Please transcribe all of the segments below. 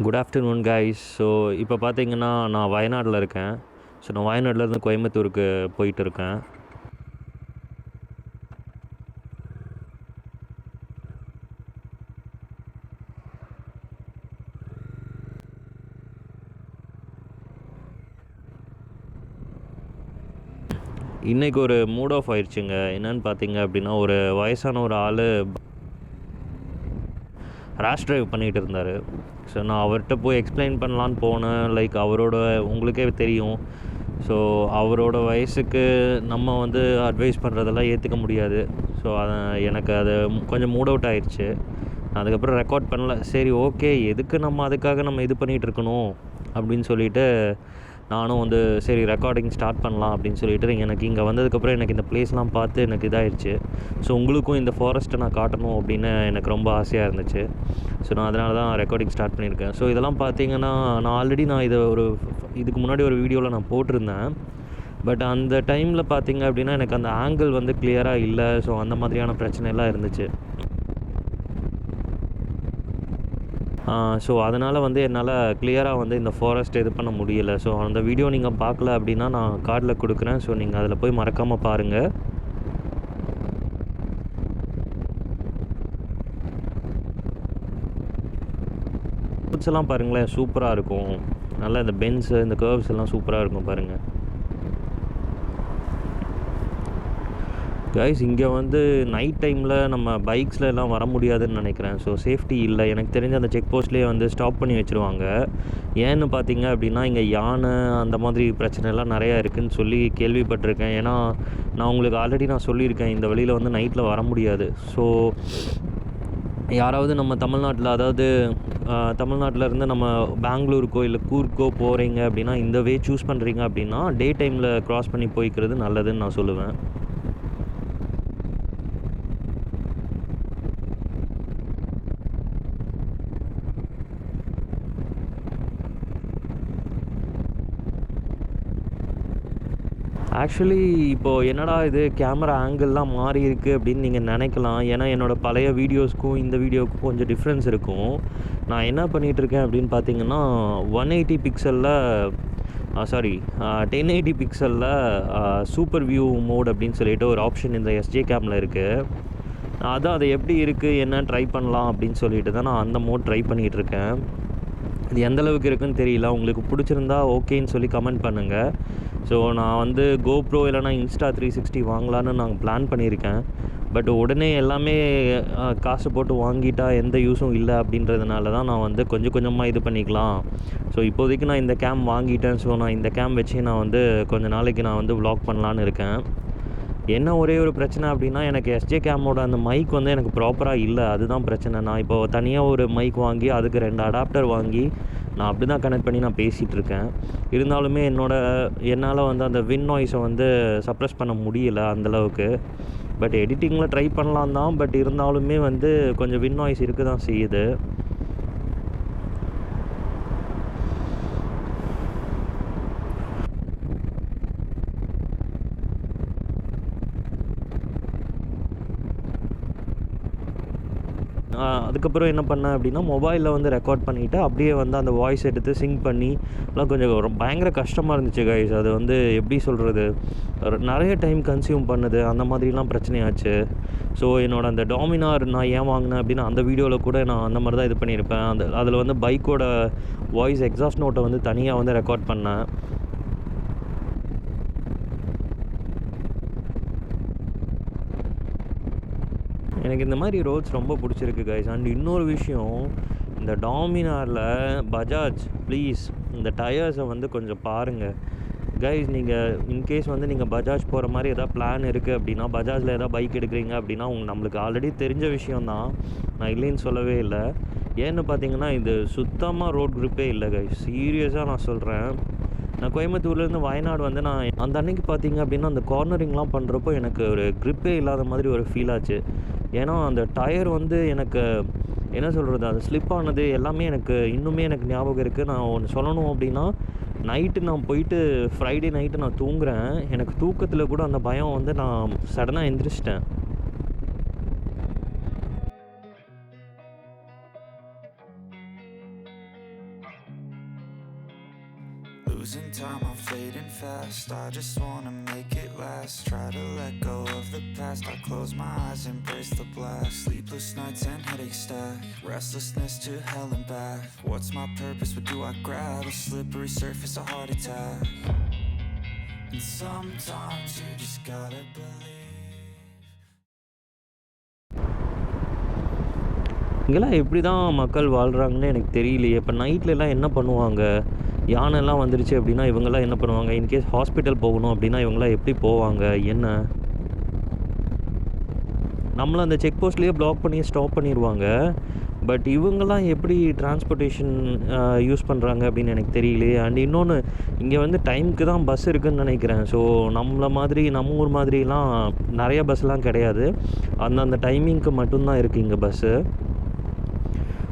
Good afternoon guys. So இப்போ பார்த்தீங்கன்னா நான் வயநாட்டில் இருக்கேன். ஸோ நான் வயநாட்டிலேருந்து கோயம்புத்தூருக்கு போயிட்டு இருக்கேன். இன்றைக்கி ஒரு மூட் ஆஃப் ஆயிடுச்சுங்க. என்னென்னு பார்த்தீங்க அப்படின்னா, ஒரு வயசான ஒரு ஆள் ரேஷ் ட்ரைவ் பண்ணிகிட்டு இருந்தார். ஸோ நான் அவர்கிட்ட போய் எக்ஸ்பிளைன் பண்ணலான்னு போனேன். லைக் அவரோட உங்களுக்கே தெரியும். ஸோ அவரோட வயசுக்கு நம்ம வந்து அட்வைஸ் பண்ணுறதெல்லாம் ஏற்றுக்க முடியாது. ஸோ எனக்கு அது கொஞ்சம் மூட் அவுட் ஆயிடுச்சு. அதுக்கப்புறம் ரெக்கார்ட் பண்ணல. சரி ஓகே, எதுக்கு நம்ம அதுக்காக நம்ம இது பண்ணிகிட்டு இருக்கணும் அப்படின்னு சொல்லிவிட்டு நானும் வந்து சரி ரெக்கார்டிங் ஸ்டார்ட் பண்ணலாம் அப்படின்னு சொல்லிட்டு எனக்கு இங்கே வந்ததுக்கப்புறம் எனக்கு இந்த பிளேஸ்லாம் பார்த்து எனக்கு இதாகிடுச்சு. ஸோ உங்களுக்கும் இந்த ஃபாரஸ்ட்டை நான் காட்டணும் அப்படின்னு எனக்கு ரொம்ப ஆசையாக இருந்துச்சு. ஸோ நான் அதனால தான் ரெக்கார்டிங் ஸ்டார்ட் பண்ணியிருக்கேன். ஸோ இதெல்லாம் பார்த்தீங்கன்னா நான் இதை இதுக்கு முன்னாடி ஒரு வீடியோவில் நான் போட்டிருந்தேன். பட் அந்த டைமில் பார்த்தீங்க அப்படின்னா எனக்கு அந்த ஆங்கிள் வந்து கிளியராக இல்லை. ஸோ அந்த மாதிரியான பிரச்சனைலாம் இருந்துச்சு. ஸோ அதனால் வந்து என்னால் கிளியராக வந்து இந்த ஃபாரஸ்ட் இது பண்ண முடியலை. ஸோ அந்த வீடியோ நீங்கள் பார்க்கல அப்படின்னா நான் கார்டில் கொடுக்குறேன். ஸோ நீங்கள் அதில் போய் மறக்காமல் பாருங்கள். ரூட்ஸ் எல்லாம் பாருங்களேன், சூப்பராக இருக்கும். நல்லா இந்த பென்ஸு இந்த கர்வ்ஸ் எல்லாம் சூப்பராக இருக்கும் பாருங்கள் கைஸ். இங்கே வந்து நைட் டைமில் நம்ம பைக்ஸில் எல்லாம் வர முடியாதுன்னு நினைக்கிறேன். ஸோ சேஃப்டி இல்லை. எனக்கு தெரிஞ்ச அந்த செக் போஸ்ட்லேயே வந்து ஸ்டாப் பண்ணி வச்சுருவாங்க. ஏன்னு பார்த்தீங்க அப்படின்னா இங்கே யானை அந்த மாதிரி பிரச்சனைலாம் நிறையா இருக்குதுன்னு சொல்லி கேள்விப்பட்டிருக்கேன். ஏன்னா நான் உங்களுக்கு ஆல்ரெடி சொல்லியிருக்கேன், இந்த வழியில் வந்து நைட்டில் வர முடியாது. ஸோ யாராவது நம்ம தமிழ்நாட்டில், அதாவது தமிழ்நாட்டில் இருந்து நம்ம பெங்களூருக்கோ இல்லை கூர்க்கோ போகிறீங்க அப்படின்னா இந்த வே சூஸ் பண்ணுறீங்க அப்படின்னா டே டைமில் க்ராஸ் பண்ணி போய்க்கிறது நல்லதுன்னு நான் சொல்லுவேன். ஆக்சுவலி இப்போது என்னடா இது கேமரா ஆங்கிள்லாம் மாறி இருக்குது அப்படின்னு நீங்கள் நினைக்கலாம். ஏன்னா என்னோடய பழைய வீடியோஸ்க்கும் இந்த வீடியோவுக்கும் கொஞ்சம் டிஃப்ரென்ஸ் இருக்கும். நான் என்ன பண்ணிகிட்ருக்கேன் அப்படின்னு பார்த்தீங்கன்னா 180 பிக்சலில் 1080 பிக்சலில் சூப்பர் வியூ மோட் அப்படின்னு சொல்லிட்டு ஒரு ஆப்ஷன் இந்த எஸ்ஜே கேமில் இருக்குது. அதான் அது எப்படி இருக்குது என்ன ட்ரை பண்ணலாம் அப்படின்னு சொல்லிட்டு தான் நான் அந்த மோட் ட்ரை பண்ணிகிட்ருக்கேன். இது எந்தளவுக்கு இருக்குதுன்னு தெரியல. உங்களுக்கு பிடிச்சிருந்தா ஓகேன்னு சொல்லி கமெண்ட் பண்ணுங்கள். ஸோ நான் வந்து கோப்ரோ இல்லைனா இன்ஸ்டா 360 வாங்கலான்னு நான் பிளான் பண்ணியிருக்கேன். பட் உடனே எல்லாமே காசு போட்டு வாங்கிட்டால் எந்த யூஸும் இல்லை அப்படின்றதுனால தான் நான் வந்து கொஞ்சம் கொஞ்சமாக இது பண்ணிக்கலாம். ஸோ இப்போதைக்கு நான் இந்த கேம் வாங்கிட்டேன். ஸோ நான் இந்த கேம் வச்சு நான் வந்து கொஞ்சம் நாளைக்கு நான் வந்து வ்ளாக் பண்ணலான்னு இருக்கேன். என்ன ஒரே ஒரு பிரச்சனை அப்படின்னா எனக்கு எஸ்ஜே கேமோட அந்த மைக் வந்து எனக்கு ப்ராப்பராக இல்லை. அதுதான் பிரச்சனை. நான் இப்போது தனியாக ஒரு மைக் வாங்கி அதுக்கு 2 அடாப்டர் வாங்கி நான் அப்படி தான் கனெக்ட் பண்ணி நான் பேசிகிட்டு இருக்கேன். இருந்தாலுமே என்னால் வந்து அந்த வின் நாய்ஸை வந்து சப்ரஸ் பண்ண முடியல அந்தளவுக்கு. பட் எடிட்டிங்கில் ட்ரை பண்ணலாம் தான். பட் இருந்தாலுமே வந்து கொஞ்சம் வின் நாய்ஸ் இருக்க தான் செய்யுது. அதுக்கப்புறம் என்ன பண்ணேன் அப்படின்னா மொபைலில் வந்து ரெக்கார்ட் பண்ணிவிட்டு அப்படியே வந்து அந்த வாய்ஸ் எடுத்து சிங்க் பண்ணி எல்லாம் கொஞ்சம் பயங்கர கஷ்டமாக இருந்துச்சு கைஸ். அது வந்து எப்படி சொல்கிறது, நிறைய டைம் கன்சியூம் பண்ணுது, அந்த மாதிரிலாம் பிரச்சனையாச்சு. ஸோ என்னோட அந்த டாமினார் நான் ஏன் வாங்கினேன் அப்படின்னா அந்த வீடியோவில் கூட நான் அந்த மாதிரி தான் இது பண்ணியிருப்பேன். அதில் வந்து பைக்கோட வாய்ஸ் எக்ஸாஸ்ட் நோட்டை வந்து தனியாக வந்து ரெக்கார்ட் பண்ணேன். எனக்கு இந்த மாதிரி ரோட்ஸ் ரொம்ப பிடிச்சிருக்கு கைஸ். அண்ட் இன்னொரு விஷயம், இந்த டாமினாரில் பஜாஜ் ப்ளீஸ் இந்த டயர்ஸை வந்து கொஞ்சம் பாருங்கள் கைஸ். நீங்கள் இன்கேஸ் வந்து நீங்கள் பஜாஜ் போகிற மாதிரி எதாவது பிளான் இருக்குது அப்படின்னா, பஜாஜில் எதாவது பைக் எடுக்கிறீங்க அப்படின்னா நம்மளுக்கு ஆல்ரெடி தெரிஞ்ச விஷயந்தான், நான் இல்லைன்னு சொல்லவே இல்லை. ஏன்னு பார்த்தீங்கன்னா இது சுத்தமாக ரோட் க்ரிப்பே இல்லை கைஸ். சீரியஸாக நான் சொல்கிறேன். நான் கோயம்புத்தூர்லேருந்து வயநாடு வந்து நான் அந்த அன்னைக்கு பார்த்தீங்க அப்படின்னா அந்த கார்னரிங்லாம் பண்ணுறப்போ எனக்கு ஒரு க்ரிப்பே இல்லாத மாதிரி ஒரு ஃபீல் ஆச்சு. ஏன்னா அந்த டயர் வந்து எனக்கு என்ன சொல்கிறது, அது ஸ்லிப் ஆனது எல்லாமே எனக்கு இன்னுமே எனக்கு ஞாபகம் இருக்குது. நான் ஒன்று சொல்லணும் அப்படின்னா, நைட்டு நான் போயிட்டு ஃப்ரைடே நைட்டு நான் தூங்குறேன். எனக்கு தூக்கத்தில் கூட அந்த பயம் வந்து நான் சடனாக எந்திரிச்சிட்டேன். losing time, I'm fading fast. I just wanna make it last. Try to let go of the past. I close my eyes, embrace the blast. Sleepless nights and headaches stack. Restlessness to hell and back. What's my purpose? What do I grab? A slippery surface, a heart attack. And sometimes you just gotta believe. இங்கெல்லாம் எப்படி தான் மக்கள் வாழ்கிறாங்கன்னு எனக்கு தெரியலையே. இப்போ நைட்லலாம் என்ன பண்ணுவாங்க? யானைலாம் வந்துருச்சு அப்படின்னா இவங்கெல்லாம் என்ன பண்ணுவாங்க? இன்கேஸ் ஹாஸ்பிட்டல் போகணும் அப்படின்னா இவங்கெல்லாம் எப்படி போவாங்க? என்ன நம்மளை அந்த செக் போஸ்ட்லேயே பிளாக் பண்ணி ஸ்டாப் பண்ணிடுவாங்க. பட் இவங்கெல்லாம் எப்படி டிரான்ஸ்போர்ட்டேஷன் யூஸ் பண்ணுறாங்க அப்படின்னு எனக்கு தெரியலையே. அண்ட் இன்னொன்று, இங்கே வந்து டைமுக்கு தான் பஸ் இருக்குதுன்னு நினைக்கிறேன். ஸோ நம்மளை மாதிரி நம்ம ஊர் மாதிரிலாம் நிறைய பஸ்லாம் கிடையாது. அந்தந்த டைமிங்க்கு மட்டும்தான் இருக்குது இங்கே பஸ்ஸு.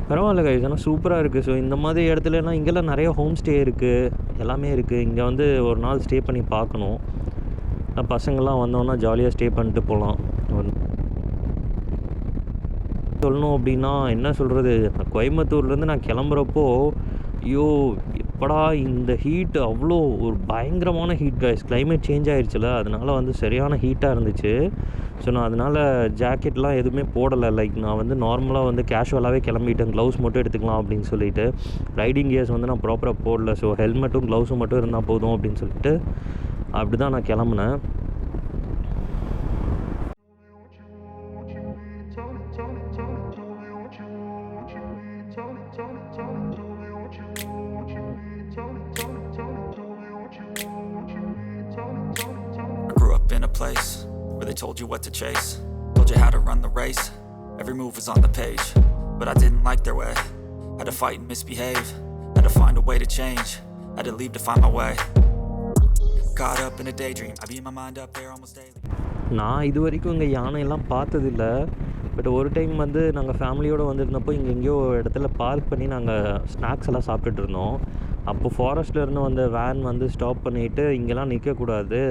பரவாயில்ல கைஸ், ஆனால் சூப்பராக இருக்குது. ஸோ இந்த மாதிரி இடத்துலலாம் இங்கெல்லாம் நிறைய ஹோம் ஸ்டே இருக்குது, எல்லாமே இருக்குது. இங்கே வந்து ஒரு நாள் ஸ்டே பண்ணி பார்க்கணும். பசங்கள்லாம் வந்தோன்னா ஜாலியாக ஸ்டே பண்ணிட்டு போகலாம். சொல்லணும் அப்படின்னா என்ன சொல்கிறது, கோயம்புத்தூர்லேருந்து நான் கிளம்புறப்போ ஐயோ எப்படா இந்த ஹீட்டு, அவ்வளோ ஒரு பயங்கரமான ஹீட் கைஸ். கிளைமேட் சேஞ்ச் ஆகிடுச்சுல, அதனால் வந்து சரியான ஹீட்டாக இருந்துச்சு. ஸோ நான் அதனால் ஜாக்கெட்லாம் எதுவுமே போடலை. லைக் நான் வந்து நார்மலாக வந்து கேஷுவலாகவே கிளம்பிட்டேன். க்ளவுஸ் மட்டும் எடுத்துக்கலாம் அப்படின்னு சொல்லிட்டு. ரைடிங் கியர்ஸ் வந்து நான் ப்ராப்பராக போடல. ஸோ ஹெல்மெட்டும் க்ளவுஸும் மட்டும் இருந்தால் போதும் அப்படின்னு சொல்லிட்டு அப்படி தான் நான் கிளம்புனேன். They told you what to chase, told you how to run the race. Every move was on the page, but I didn't like their way. Had to fight and misbehave, had to find a way to change. Had to leave to find my way. Caught up in a daydream, I beat my mind up there almost daily. நான் இது வரைக்கும் இங்கே யானையெல்லாம் பார்த்ததில்ல. But ஒரு time வந்து நாங்கள் ஃபேமிலியோடு வந்திருந்தப்போ இங்கே எங்கேயோ இடத்துல பார்க் பண்ணி நாங்கள் ஸ்நாக்ஸ் எல்லாம் சாப்பிட்டுட்டு இருந்தோம். அப்போது ஃபாரஸ்ட்லேருந்து வந்த வேன் வந்து ஸ்டாப் பண்ணிவிட்டு இங்கெல்லாம் நிற்கக்கூடாது,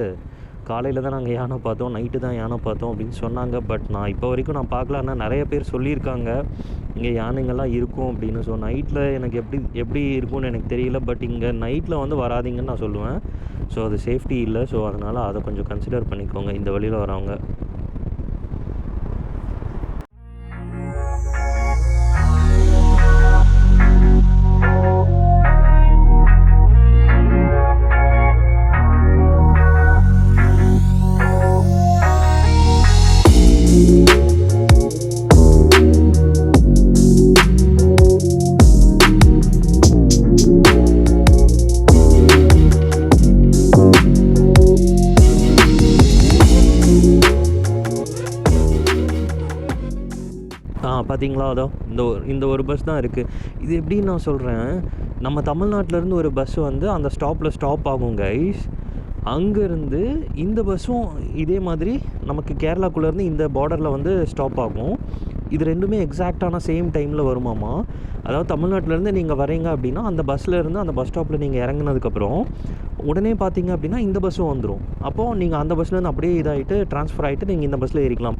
காலையில் தான் நாங்கள் யானை பார்த்தோம், நைட்டு தான் யானை பார்த்தோம் அப்படின்னு சொன்னாங்க. பட் நான் இப்போ வரைக்கும் நான் பார்க்கல. ஆனால் நிறைய பேர் சொல்லியிருக்காங்க இங்கே யானைங்கள்லாம் இருக்கும் அப்படின்னு. ஸோ நைட்டில் எனக்கு எப்படி இருக்கும்னு எனக்கு தெரியல. பட் இங்கே நைட்டில் வந்து வராதிங்கன்னு நான் சொல்லுவேன். ஸோ அது சேஃப்டி இல்லை. ஸோ அதனால் அதை கொஞ்சம் கன்சிடர் பண்ணிக்கோங்க இந்த வழியில் வரவங்க. பார்த்தீங்களா, அதோ இந்த ஒரு பஸ் தான் இருக்குது. இது எப்படின்னு நான் சொல்கிறேன், நம்ம தமிழ்நாட்டிலேருந்து ஒரு பஸ் வந்து அந்த ஸ்டாப்பில் ஸ்டாப் ஆகும் கைஸ். அங்கேருந்து இந்த பஸ்ஸும் இதே மாதிரி நமக்கு கேரளாக்குள்ளேருந்து இந்த பார்டரில் வந்து ஸ்டாப் ஆகும். இது ரெண்டுமே எக்ஸாக்டான சேம் டைமில் வருமாமா. அதாவது தமிழ்நாட்டிலேருந்து நீங்கள் வரீங்க அப்படின்னா அந்த பஸ்ஸில் இருந்து அந்த பஸ் ஸ்டாப்பில் நீங்கள் இறங்குனதுக்கப்புறம் உடனே பார்த்தீங்க அப்படின்னா இந்த பஸ்ஸும் வந்துடும். அப்போது நீங்கள் அந்த பஸ்லேருந்து அப்படியே இதாகிட்டு ட்ரான்ஸ்ஃபர் ஆகிட்டு நீங்கள் இந்த பஸ்ஸில் ஏறிக்கலாம்.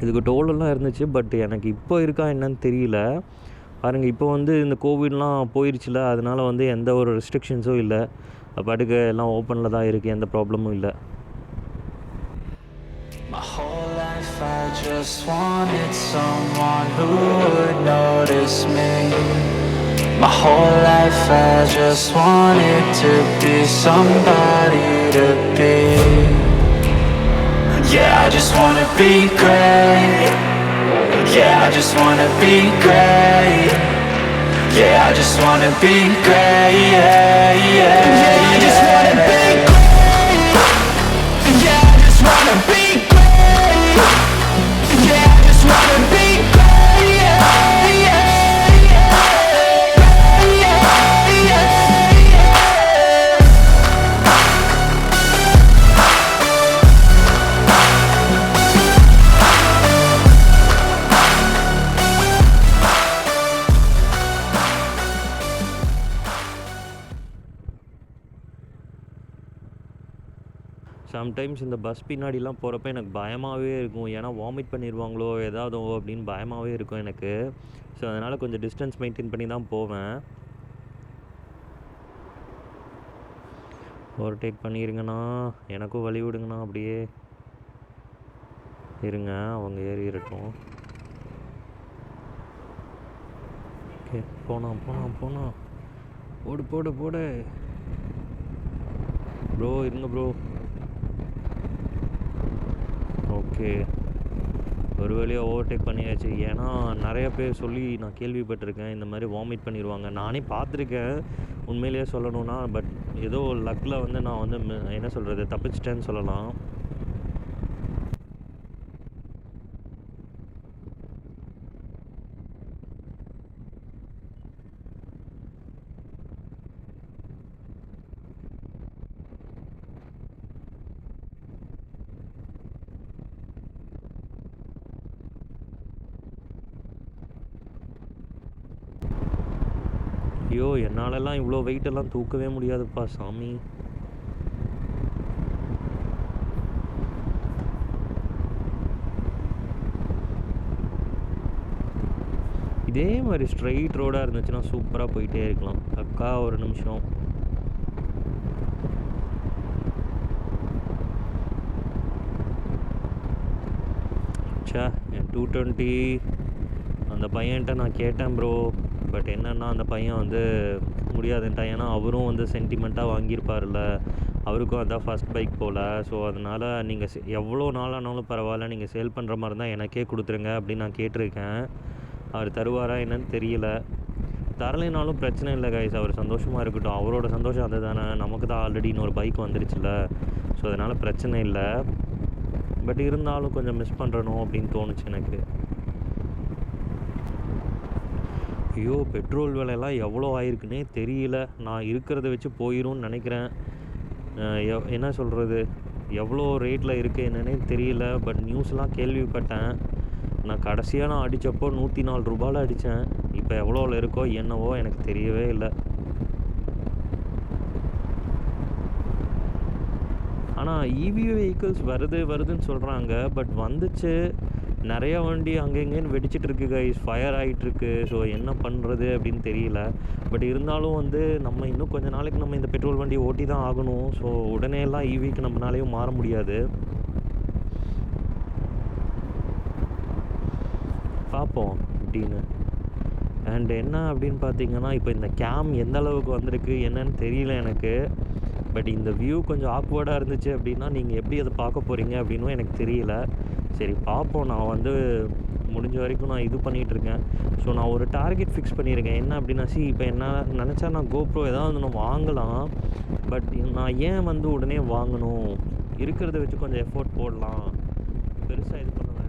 இதுக்கு டோலெல்லாம் இருந்துச்சு. பட் எனக்கு இப்போ இருக்கா என்னன்னு தெரியல. பாருங்கள் இப்போ வந்து இந்த கோவிட்லாம் போயிடுச்சுல, அதனால வந்து எந்த ஒரு ரெஸ்ட்ரிக்ஷன்ஸும் இல்லை. பாட்டுக்கு எல்லாம் ஓப்பனில் தான் இருக்குது, எந்த ப்ராப்ளமும் இல்லை. My whole life I just wanted someone who would notice me. My whole life I just wanted to be somebody to be. Yeah, I just wanna be great. Yeah, I just wanna be great. Yeah, I just wanna be great. Yeah, yeah, yeah, I just wanna be great. Yeah, I just wanna be great. Yeah, I just wanna be great. Yeah, yeah, yeah, yeah, yeah, yeah. Sometimes இந்த bus பின்னாடிலாம் போகிறப்ப எனக்கு பயமாகவே இருக்கும். ஏன்னா vomit பண்ணிடுவாங்களோ ஏதாவது அப்படின்னு பயமாகவே இருக்கும் எனக்கு. So அதனால் கொஞ்சம் டிஸ்டன்ஸ் மெயின்டைன் பண்ணி தான் போவேன். ஓவர்டேக் பண்ணிடுங்கண்ணா, எனக்கும் வழி விடுங்கண்ணா. அப்படியே இருங்க, அவங்க ஏறிடட்டும். ஓகே, போனா போடு ப்ரோ, இருங்க ப்ரோ. ஓகே, ஒரு வழியாக ஓவர்டேக் பண்ணியாச்சு. ஏன்னா நிறைய பேர் சொல்லி நான் கேள்விப்பட்டிருக்கேன், இந்த மாதிரி வாமிட் பண்ணிடுவாங்க. நானே பார்த்துருக்கேன் உண்மையிலேயே சொல்லணுன்னா. பட் ஏதோ லக்கில் வந்து நான் வந்து என்ன சொல்கிறது, தப்பிச்சிட்டேன்னு சொல்லலாம். ஐயோ, என்னாலலாம் இவ்வளோ வெயிட்டெல்லாம் தூக்கவே முடியாதுப்பா சாமி. இதே மாதிரி ஸ்ட்ரைட் ரோடாக இருந்துச்சுன்னா சூப்பராக போயிட்டே இருக்கலாம். அக்கா ஒரு நிமிஷம். சே, என் 220 அந்த பையன்கிட்ட நான் கேட்டேன் ப்ரோ. பட் என்னென்னா அந்த பையன் வந்து முடியாதுன்ட்டான். ஏன்னா அவரும் வந்து சென்டிமெண்ட்டாக வாங்கியிருப்பார்ல, அவருக்கும் அதான் ஃபஸ்ட் பைக் போல். ஸோ அதனால் நீங்கள் எவ்வளோ நாளானாலும் பரவாயில்ல, நீங்கள் சேல் பண்ணுற மாதிரி இருந்தால் எனக்கே கொடுத்துருங்க அப்படின்னு நான் கேட்டிருக்கேன். அவர் தருவாரா என்னன்னு தெரியல. தரலைனாலும் பிரச்சனை இல்லை கைஸ், அவர் சந்தோஷமாக இருக்கட்டும். அவரோட சந்தோஷம் அது தானே. நமக்கு தான் ஆல்ரெடி இன்னொரு பைக் வந்துருச்சுல, ஸோ அதனால் பிரச்சனை இல்லை. பட் இருந்தாலும் கொஞ்சம் மிஸ் பண்ணுறணும் அப்படின்னு தோணுச்சு எனக்கு. ஐயோ, பெட்ரோல் விலையெல்லாம் எவ்வளோ ஆயிருக்குன்னே தெரியல. நான் இருக்கிறத வச்சு போயிடும்னு நினைக்கிறேன். என்ன சொல்கிறது, எவ்வளோ ரேட்டில் இருக்குது என்னன்னே தெரியல. பட் நியூஸ்லாம் கேள்விப்பட்டேன். நான் கடைசியாக அடித்தப்போ 104 ரூபாயில் அடித்தேன். இப்போ எவ்வளோவில் இருக்கோ என்னவோ எனக்கு தெரியவே இல்லை. ஆனால் இவி வெஹிக்கிள்ஸ் வருதுன்னு சொல்கிறாங்க. பட் வந்துச்சு, நிறைய வண்டி அங்கே இங்கேன்னு வெடிச்சிட்டு இருக்கு கைஸ், ஃபயர் ஆகிட்டுருக்கு. ஸோ என்ன பண்ணுறது அப்படின்னு தெரியல. பட் இருந்தாலும் வந்து நம்ம இன்னும் கொஞ்சம் நாளைக்கு நம்ம இந்த பெட்ரோல் வண்டி ஓட்டி தான் ஆகணும். ஸோ உடனே எல்லாம் ஈவிக்கு நம்மளாலேயும் மாற முடியாது. பார்ப்போம் அப்படின்னு. அண்ட் என்ன அப்படின்னு பார்த்தீங்கன்னா, இப்போ இந்த கேம் எந்த அளவுக்கு வந்திருக்கு என்னன்னு தெரியல எனக்கு. பட் இந்த வியூ கொஞ்சம் ஆக்வர்டாக இருந்துச்சு அப்படின்னா நீங்கள் எப்படி அதை பார்க்க போகிறீங்க அப்படின்னும் எனக்கு தெரியல. சரி பார்ப்போம். நான் வந்து முடிஞ்ச வரைக்கும் நான் இது பண்ணிகிட்ருக்கேன். ஸோ நான் ஒரு டார்கெட் ஃபிக்ஸ் பண்ணியிருக்கேன். என்ன அப்படின்னா, இப்போ என்ன நினச்சா நான் கோப்ரோ ஏதாவது நான் வாங்கலாம். பட் நான் ஏன் வந்து உடனே வாங்கணும், இருக்கிறத வச்சு கொஞ்சம் எஃபோர்ட் போடலாம், பெருசாக இது பண்ண வேண்டாம்.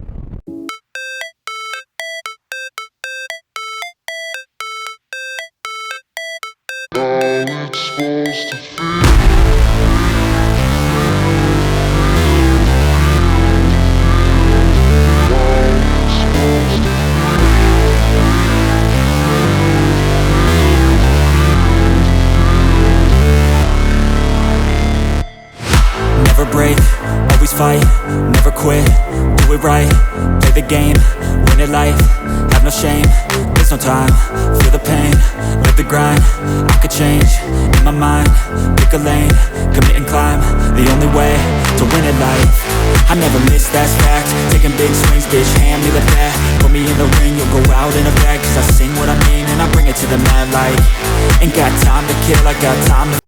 Never break, always fight, never quit, do it right, play the game, win it life, have no shame, 'cause there's no time, feel the pain, live the grind. I could change, in my mind, pick a lane, commit and climb, the only way to win at life. I never miss, that's fact, taking big swings, bitch, hand me the bat. Put me in the ring, you'll go out in a bag. Cause I sing what I mean and I bring it to the mad light. Ain't got time to kill, I got time to